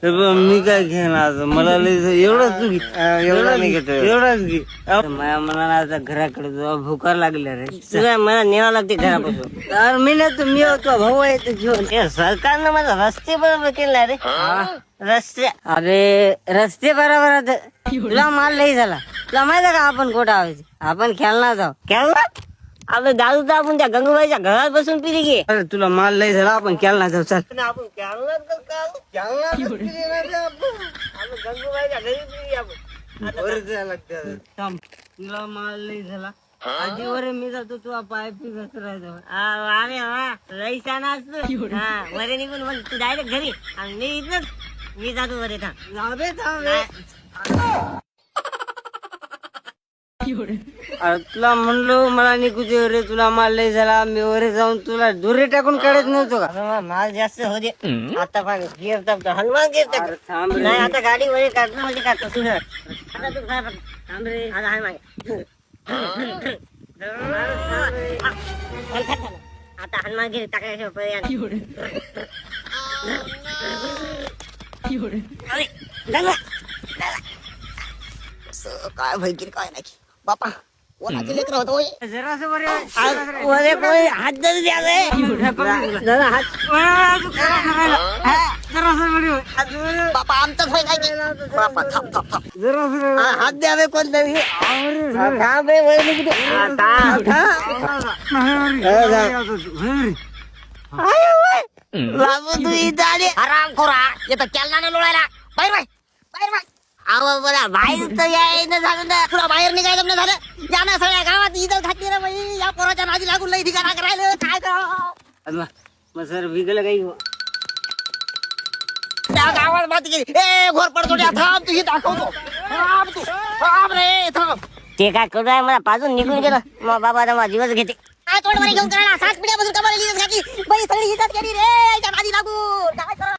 मी काय घेणार मला लय एवढंच तू एवढाच घे माझ्या मनाला आता घराकडे भुका लागल्या रे तुला मला न्यावं लागते घरापासून तर मी नाही मी होतो भाऊ आहे तुझी सरकारनं माझा रस्ते बरोबर केला रे रस्ते अरे रस्ते बरोबर आता तुला माल लई झाला तुला माहिती का आपण कुठं आवायचं आपण खेळणार जाऊ खेळणार आपलं दारू तर आपण त्या गंगूबाईच्या घरात बसून पिली गे अरे तुला माल लई झाला आपण खेळणार जाऊ चल आपण गंगूबाईच्या घरी पिली आपण तुला माल लई झाला आधी वरे मी जातो तुला पाय पिकत राहतो अरे हा लई छान असतो हा वरे निघून मग तू डायरेक्ट घरी आणि मी इथनच मी जातो वरे अरे तुला म्हणलो मला निघूचे रे तुला माल लय झाला मी वरे जाऊन तुला दोरे टाकून काढत नव्हतो का माल जास्त होते आता गिर टाकतो हनुमान गिर टाकतो नाही आता गाडी वरे काढणं म्हणजे काढतो तुझं आता तू थांब रे आता हाय मागे आता हनुमान गिर टाकायच्या पर्याय काय भैकीर काय नाही बापा कोणाचे लेकर होतो जरासं बरे कोणी हात जरी द्या बापा आमचाच होय काय की बापा थांब थांब थांब हात द्यावे कोणतरी बाबू तू इथं आले आराम खोरा येतं केलनाने लोळायला बाहेर बाय बाहेर बाय अहो बघा बाहेर तर यायचं झालं ना तुला बाहेर निघायचं नाही झालं या ना सगळ्या गावात इथं घातली रे बाई या पोराच्या नादी लागून लई ठिकाणा करायला काय करावं मग सर विकलं काही त्या गावात बात केली ए घोरपड जोड्या थांब तुझी दाखवतो थांब तू थांब रे थांब ते काय करू आहे मला पाजून निघून गेलं मग बाबा आता माझा जीवच घेते काय तोंड मध्ये घेऊन करायला 7 पिढ्यापासून कमाला लिहित घातली बाई सगळी इज्जत केली रे त्या नादी लागून